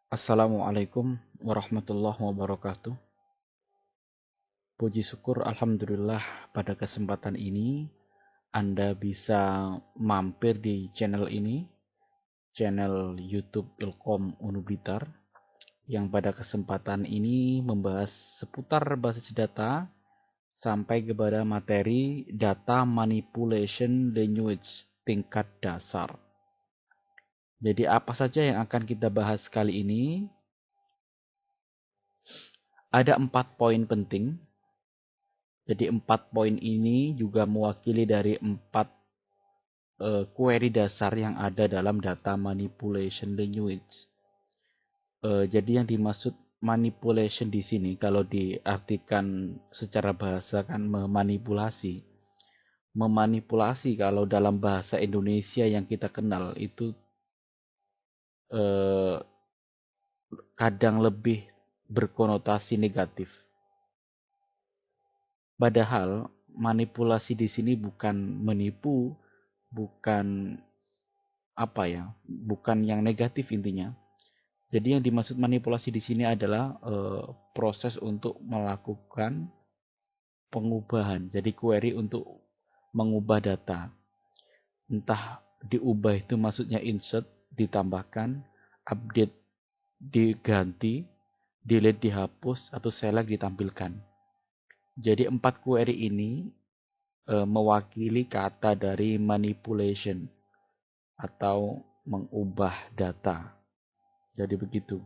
Assalamualaikum warahmatullahi wabarakatuh. Puji syukur Alhamdulillah pada kesempatan ini Anda bisa mampir di channel ini, channel YouTube Ilkom Unublitar, yang pada kesempatan ini membahas seputar basis data sampai kepada materi data manipulation language tingkat dasar. Jadi apa saja yang akan kita bahas kali ini? Ada 4 poin penting. Jadi 4 poin ini juga mewakili dari 4 query dasar yang ada dalam data manipulation language. Jadi yang dimaksud manipulation di sini kalau diartikan secara bahasa kan memanipulasi. Memanipulasi kalau dalam bahasa Indonesia yang kita kenal itu eh, kadang lebih berkonotasi negatif. Padahal manipulasi di sini bukan menipu, bukan bukan yang negatif intinya. Jadi yang dimaksud manipulasi di sini adalah proses untuk melakukan pengubahan. Jadi query untuk mengubah data. Entah diubah itu maksudnya insert, ditambahkan, update, diganti, delete dihapus, atau select ditampilkan. Jadi 4 query ini mewakili kata dari manipulation atau mengubah data. Jadi begitu.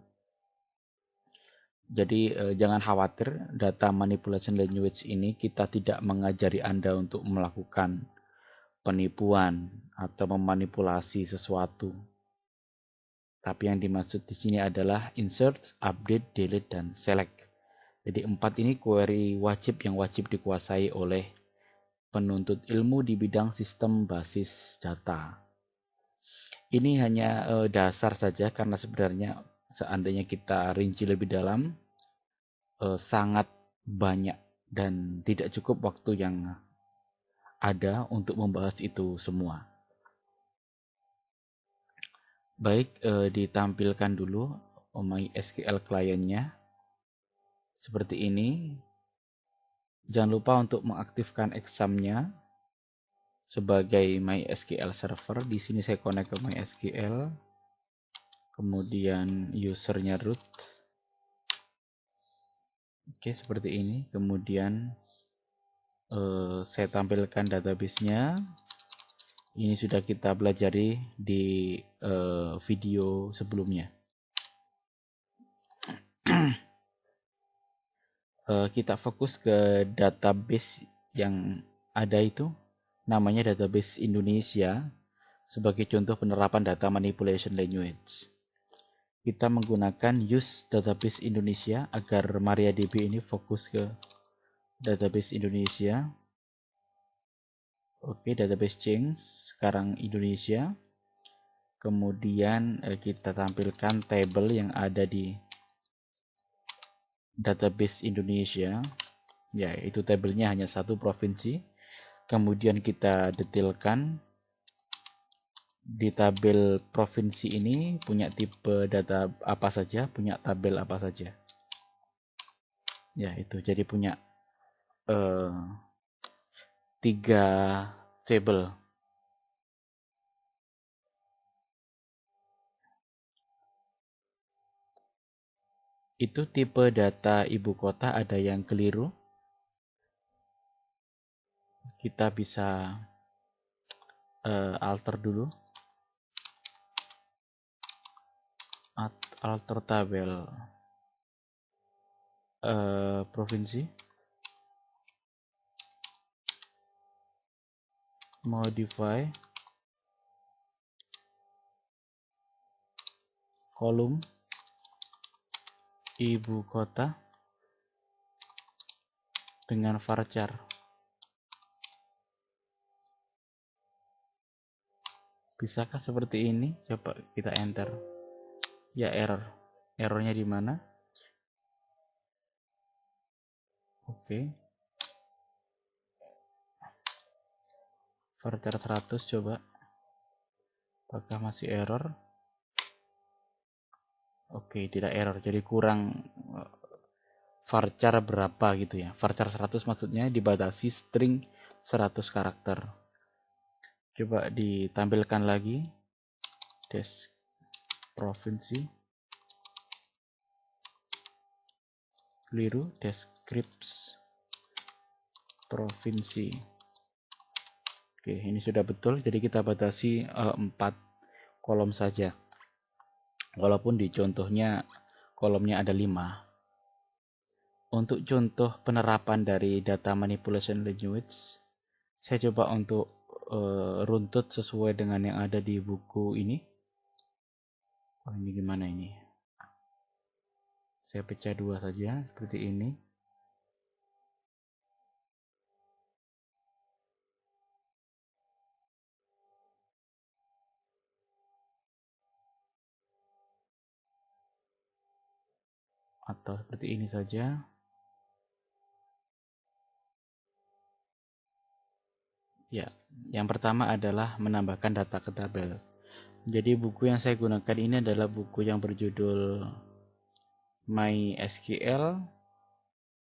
Jadi jangan khawatir, data manipulation language ini kita tidak mengajari Anda untuk melakukan penipuan atau memanipulasi sesuatu. Tapi yang dimaksud di sini adalah insert, update, delete, dan select. Jadi 4 ini query wajib yang wajib dikuasai oleh penuntut ilmu di bidang sistem basis data. Ini hanya dasar saja karena sebenarnya seandainya kita rinci lebih dalam, sangat banyak dan tidak cukup waktu yang ada untuk membahas itu semua. Baik, ditampilkan dulu MySQL kliennya seperti ini. Jangan lupa untuk mengaktifkan examnya sebagai MySQL server. Di sini saya connect ke MySQL, kemudian usernya root. Oke, seperti ini. Kemudian saya tampilkan database-nya. Ini sudah kita pelajari di video sebelumnya. Kita fokus ke database yang ada itu, namanya database Indonesia, sebagai contoh penerapan data manipulation language. Kita menggunakan use database Indonesia agar MariaDB ini fokus ke database Indonesia. Oke, database change, sekarang Indonesia. Kemudian kita tampilkan table yang ada di database Indonesia. Ya, itu tabelnya hanya satu provinsi. Kemudian kita detailkan di tabel provinsi ini punya tipe data apa saja, punya tabel apa saja. Ya, itu jadi punya 3 table. Itu tipe data ibu kota ada yang keliru. Kita bisa alter dulu. Alter tabel provinsi. Modify kolom ibu kota dengan varchar. Bisakah seperti ini? Coba kita enter. Ya, error. Errornya di mana? Oke. Varchar 100 coba. Apakah masih error? Oke, tidak error. Jadi kurang varchar berapa gitu ya. Varchar 100 maksudnya dibatasi string 100 karakter. Coba ditampilkan lagi. Desk provinsi. Keliru. Descripts provinsi. Oke, ini sudah betul. Jadi kita batasi 4 kolom saja. Walaupun di contohnya kolomnya ada 5. Untuk contoh penerapan dari data manipulation language, saya coba untuk runtut sesuai dengan yang ada di buku ini. Oh, ini gimana ini? Saya pecah dua saja seperti ini. Atau seperti ini saja. Ya, yang pertama adalah menambahkan data ke tabel. Jadi buku yang saya gunakan ini adalah buku yang berjudul MySQL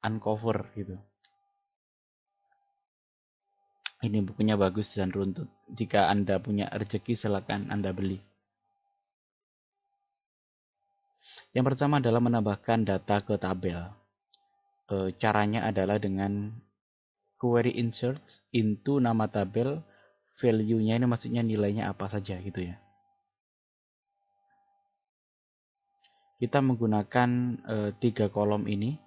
Uncover gitu. Ini bukunya bagus dan runtut. Jika Anda punya rezeki, silakan Anda beli. Yang pertama adalah menambahkan data ke tabel. Caranya adalah dengan query insert into nama tabel, value-nya ini maksudnya nilainya apa saja gitu ya. Kita menggunakan 3 kolom ini.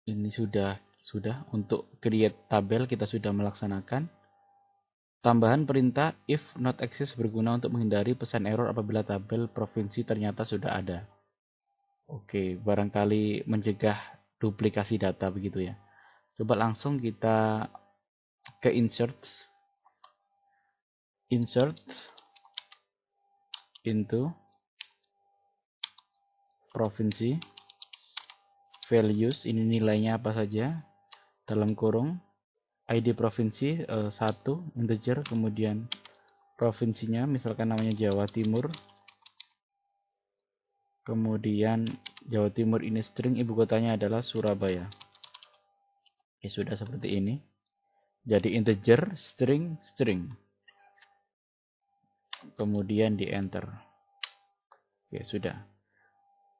Ini sudah untuk create tabel kita sudah melaksanakan. Tambahan perintah if not exist berguna untuk menghindari pesan error apabila tabel provinsi ternyata sudah ada. Oke, barangkali mencegah duplikasi data begitu ya. Coba langsung kita ke insert into provinsi values, ini nilainya apa saja, dalam kurung ID provinsi 1 integer, kemudian provinsinya misalkan namanya Jawa Timur, kemudian Jawa Timur ini string, ibu kotanya adalah Surabaya. Ya sudah seperti ini. Jadi integer string kemudian di enter. Oke, sudah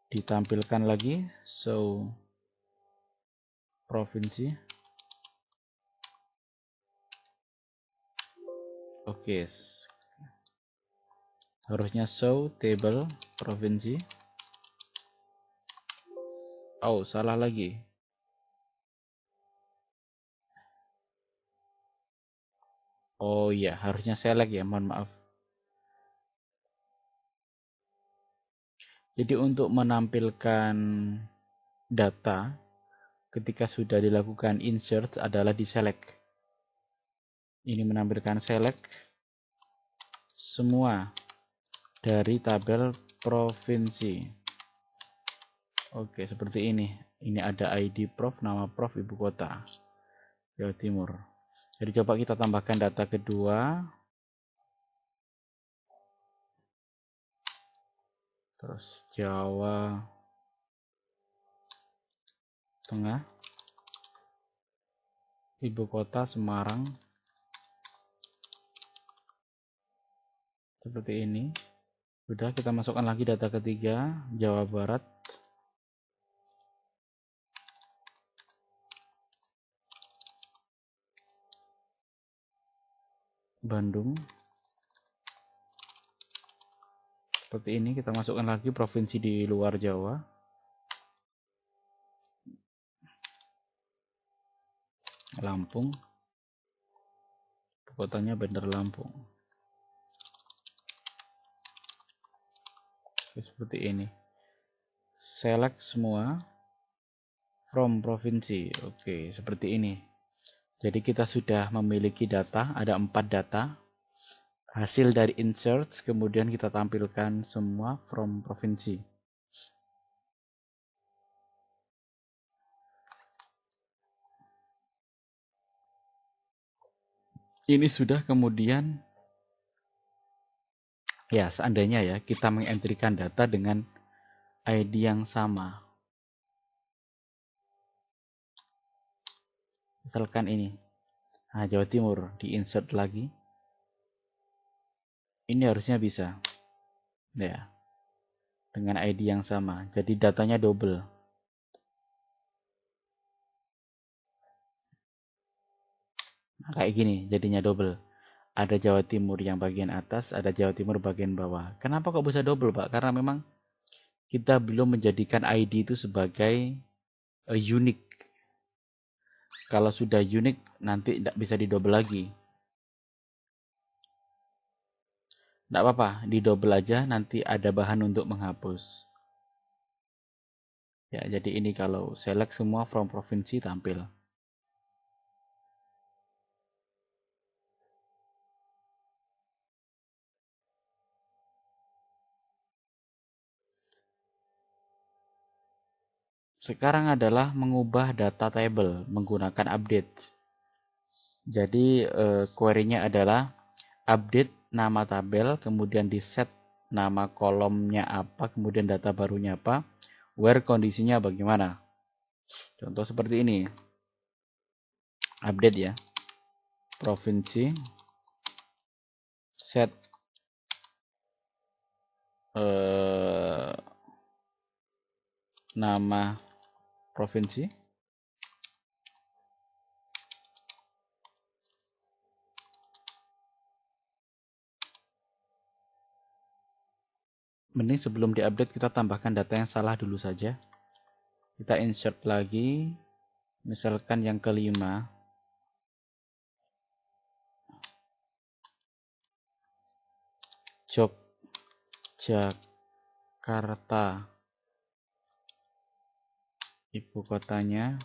ditampilkan lagi show provinsi. Oke, harusnya show table provinsi. Oh, salah lagi. Oh iya, harusnya select ya, mohon maaf. Jadi untuk menampilkan data ketika sudah dilakukan insert adalah di select. Ini menampilkan select semua dari tabel provinsi. Oke, seperti ini. Ini ada ID prof, nama prof, ibu kota Jawa Timur. Jadi coba kita tambahkan data kedua. Terus Jawa Tengah, ibu kota Semarang. Seperti ini. Sudah, kita masukkan lagi data ketiga, Jawa Barat. Bandung. Seperti ini, kita masukkan lagi provinsi di luar Jawa. Lampung. Kotanya Bandar Lampung. Oke, seperti ini. Select semua from provinsi. Oke, seperti ini. Jadi kita sudah memiliki data, ada 4 data. Hasil dari insert, kemudian kita tampilkan semua from provinsi. Ini sudah kemudian Ya, seandainya ya kita mengentrikan data dengan ID yang sama. Misalkan ini. Nah, Jawa Timur di-insert lagi. Ini harusnya bisa. Ya, dengan ID yang sama. Jadi datanya double. Nah, kayak gini jadinya double. Ada Jawa Timur yang bagian atas, ada Jawa Timur bagian bawah. Kenapa kok bisa double, Pak? Karena memang kita belum menjadikan ID itu sebagai unik. Kalau sudah unik, nanti tidak bisa didouble lagi. Tidak apa-apa, didouble aja, nanti ada bahan untuk menghapus. Ya, jadi ini kalau select semua from provinsi tampil. Sekarang adalah mengubah data table menggunakan update. Jadi query-nya adalah update nama tabel, kemudian di set nama kolomnya apa, kemudian data barunya apa, where kondisinya bagaimana. Contoh seperti ini. Update ya. Provinsi set nama provinsi. Mending sebelum diupdate kita tambahkan data yang salah dulu saja. Kita insert lagi. Misalkan yang kelima. Yogyakarta. Ibu kotanya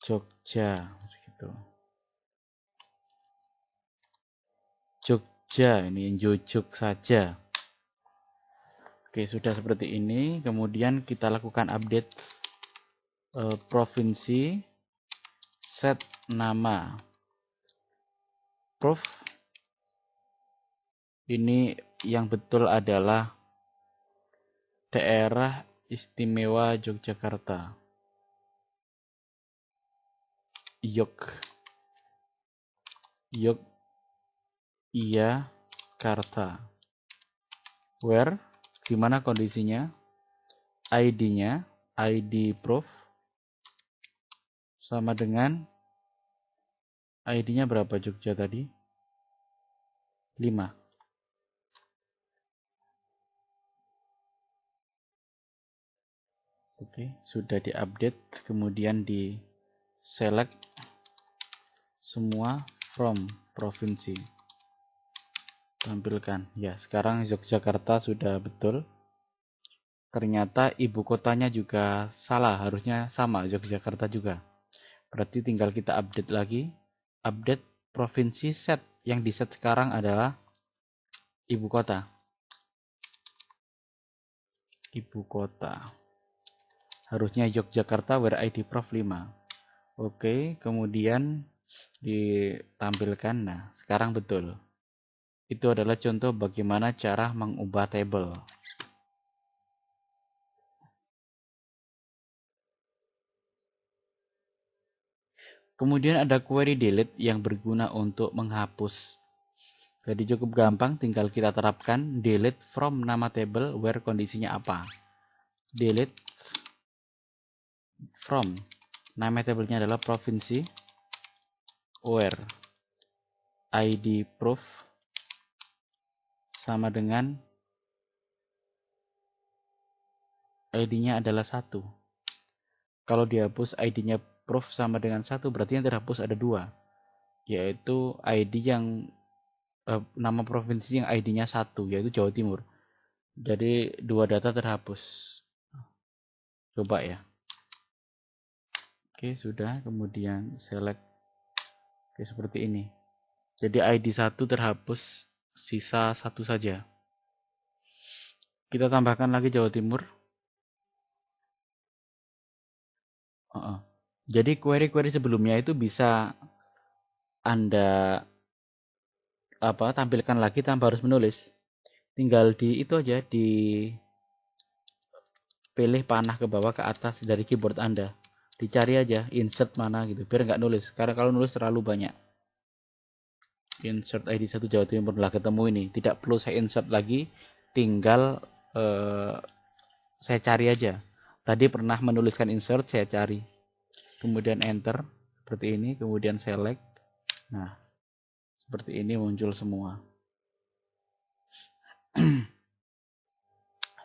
Jogja. Gitu. Jogja, ini Jojuk saja. Oke, sudah seperti ini. Kemudian kita lakukan update provinsi, set nama prof. Ini yang betul adalah daerah istimewa Yogyakarta. Yogyakarta. Where, gimana kondisinya? ID-nya, ID prof sama dengan ID-nya berapa Jogja tadi? 5. Oke, sudah diupdate, kemudian di select semua from provinsi. Tampilkan. Ya, sekarang Yogyakarta sudah betul. Ternyata ibu kotanya juga salah, harusnya sama Yogyakarta juga. Berarti tinggal kita update lagi. Update provinsi set. Yang di set sekarang adalah ibu kota. Ibu kota. Harusnya Yogyakarta where ID prof 5. Oke, kemudian ditampilkan. Nah, sekarang betul. Itu adalah contoh bagaimana cara mengubah table. Kemudian ada query delete yang berguna untuk menghapus. Jadi cukup gampang, tinggal kita terapkan delete from nama table where kondisinya apa. Delete from. Nama tabelnya adalah provinsi where ID prof sama dengan ID-nya adalah 1. Kalau dihapus ID-nya prof sama dengan 1, berarti yang terhapus ada 2. Yaitu ID yang nama provinsi yang ID-nya 1, yaitu Jawa Timur. Jadi 2 data terhapus. Coba ya. Oke, sudah. Kemudian select. Oke, seperti ini. Jadi ID 1 terhapus, sisa 1 saja. Kita tambahkan lagi Jawa Timur. Jadi query-query sebelumnya itu bisa Anda tampilkan lagi tanpa harus menulis. Tinggal di itu aja, di pilih panah ke bawah ke atas dari keyboard Anda. Dicari aja insert mana gitu, biar nggak nulis. Karena kalau nulis terlalu banyak. Insert ID 1 Jawa Timur telah ketemu ini. Tidak perlu saya insert lagi, tinggal saya cari aja. Tadi pernah menuliskan insert, saya cari. Kemudian enter seperti ini, kemudian select. Nah, seperti ini muncul semua.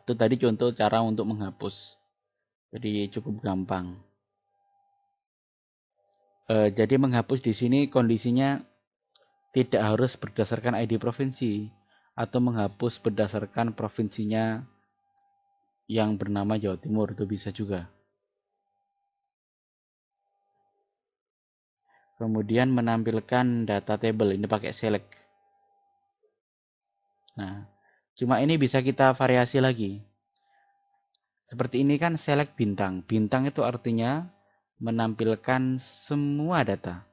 Itu tadi contoh cara untuk menghapus. Jadi cukup gampang. Jadi menghapus di sini kondisinya tidak harus berdasarkan ID provinsi atau menghapus berdasarkan provinsinya yang bernama Jawa Timur, itu bisa juga. Kemudian menampilkan data table, ini pakai select. Nah, cuma ini bisa kita variasi lagi. Seperti ini kan select bintang. Bintang itu artinya menampilkan semua data.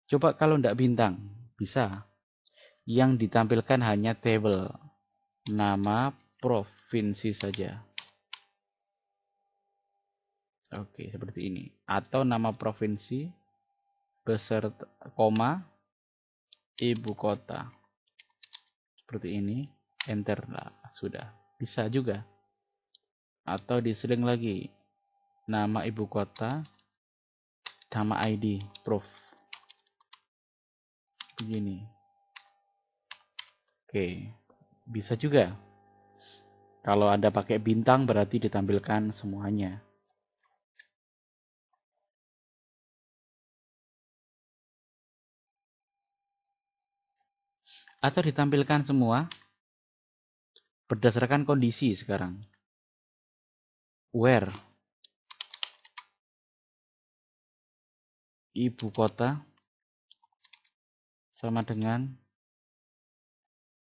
Coba kalau tidak bintang, bisa. Yang ditampilkan hanya table, nama provinsi saja. Oke, seperti ini. Atau nama provinsi beserta koma ibu kota. Seperti ini. Enter. Nah, sudah. Bisa juga. Atau diseling lagi. Nama ibu kota, nama ID, prof. Begini. Oke. Bisa juga. Kalau Anda pakai bintang berarti ditampilkan semuanya. Atau ditampilkan semua berdasarkan kondisi sekarang. Where ibu kota sama dengan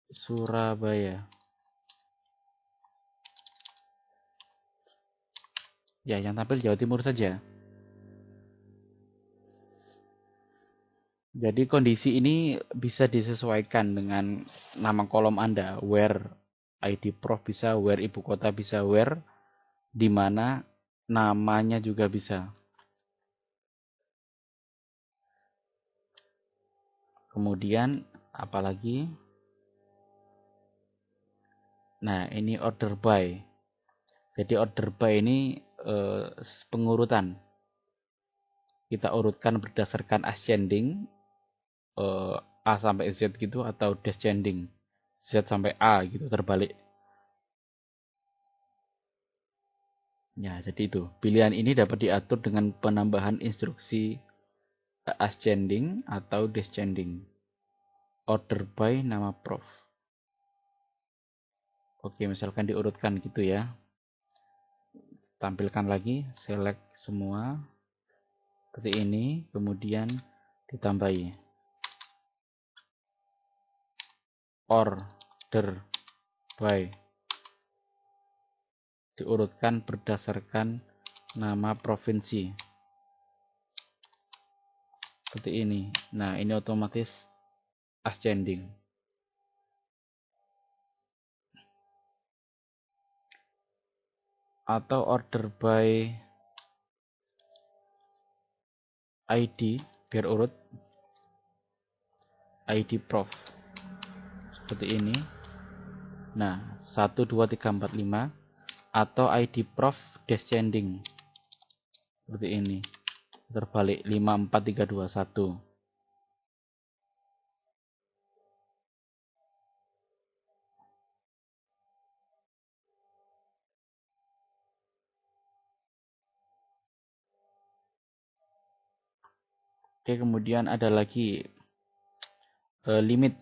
Surabaya. Ya, yang tampil Jawa Timur saja. Jadi kondisi ini bisa disesuaikan dengan nama kolom Anda. Where ID Prof bisa, where ibu kota bisa, where di mana namanya juga bisa. Kemudian apalagi? Nah, ini order by. Jadi order by ini pengurutan. Kita urutkan berdasarkan ascending, A sampai Z gitu, atau descending, Z sampai A gitu, terbalik. Ya, jadi itu. Pilihan ini dapat diatur dengan penambahan instruksi ascending atau descending. Order by nama prof. Oke, misalkan diurutkan gitu ya. Tampilkan lagi, select semua. Seperti ini, kemudian ditambahi. Order by. Diurutkan berdasarkan nama provinsi. Seperti ini. Nah, ini otomatis ascending. Atau order by ID, biar urut. ID prof. Seperti ini. Nah, 1, 2, 3, 4, 5. Atau ID prof descending. Seperti ini. Terbalik 5, 4, 3, 2, 1. Oke, kemudian ada lagi limit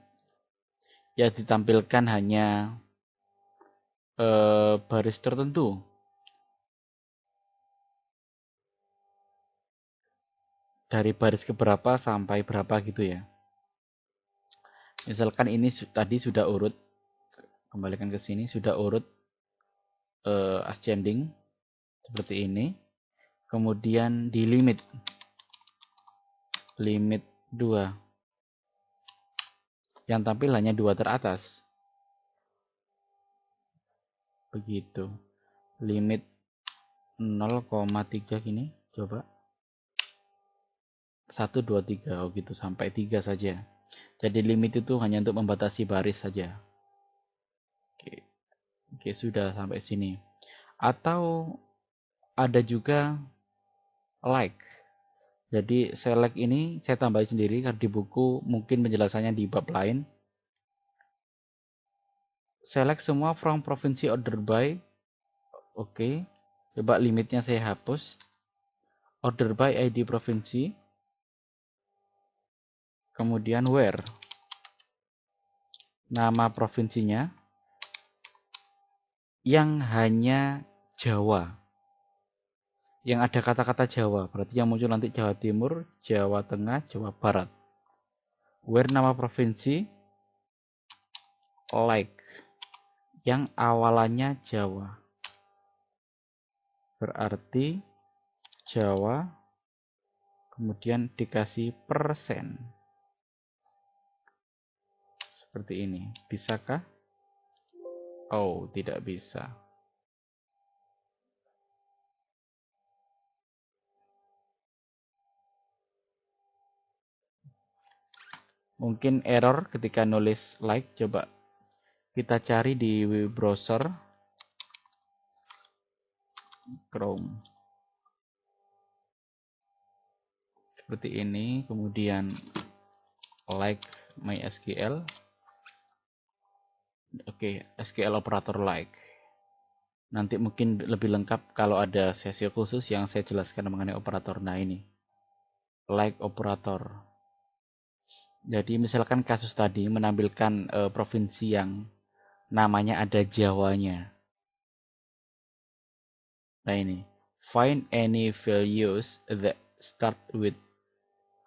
yang ditampilkan hanya baris tertentu. Dari baris keberapa sampai berapa gitu ya. Misalkan ini tadi sudah urut, kembalikan ke sini, sudah urut ascending seperti ini. Kemudian di limit 2. Yang tampil hanya 2 teratas. Begitu. Limit 0,3 gini. Coba. 1, 2, 3. Oh gitu. Sampai 3 saja. Jadi limit itu hanya untuk membatasi baris saja. Oke, sudah sampai sini. Atau ada juga like. Jadi select ini saya tambahin sendiri karena di buku mungkin penjelasannya di bab lain. Select semua from provinsi order by. Oke. Coba limitnya saya hapus. Order by ID provinsi. Kemudian where. Nama provinsinya yang hanya Jawa. Yang ada kata-kata Jawa, berarti yang muncul nanti Jawa Timur, Jawa Tengah, Jawa Barat. Where nama provinsi, like, yang awalannya Jawa. Berarti Jawa, kemudian dikasih persen. Seperti ini. Bisakah? Oh, tidak bisa. Mungkin error ketika nulis like. Coba kita cari di browser Chrome. Seperti ini. Kemudian like MySQL. Oke, SQL operator like. Nanti mungkin lebih lengkap kalau ada sesi khusus yang saya jelaskan mengenai operator. Nah ini. Like operator. Jadi misalkan kasus tadi menampilkan provinsi yang namanya ada Jawanya. Nah ini, find any values that start with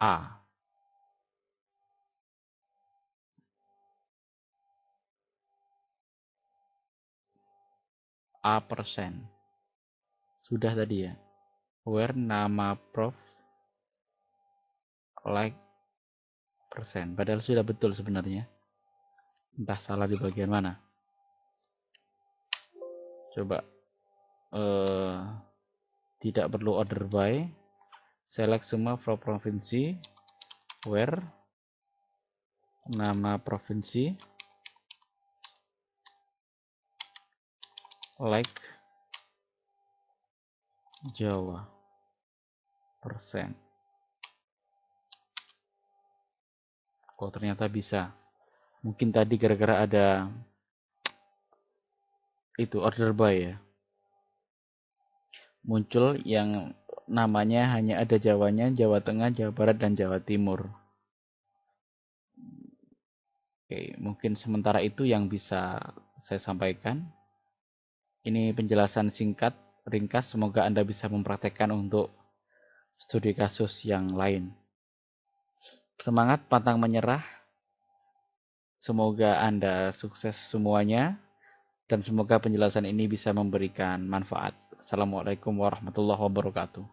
A. A persen. Sudah tadi ya. Where nama prof like persen. Padahal sudah betul sebenarnya. Entah salah di bagian mana. Coba tidak perlu order by, select semua from provinsi, where nama provinsi, like Jawa persen. Oh ternyata bisa. Mungkin tadi gara-gara ada itu order by ya. Muncul yang namanya hanya ada Jawanya, Jawa Tengah, Jawa Barat, dan Jawa Timur. Oke, mungkin sementara itu yang bisa saya sampaikan. Ini penjelasan singkat, ringkas. Semoga Anda bisa mempraktekkan untuk studi kasus yang lain. Semangat, pantang menyerah. Semoga Anda sukses semuanya. Dan semoga penjelasan ini bisa memberikan manfaat. Assalamualaikum warahmatullahi wabarakatuh.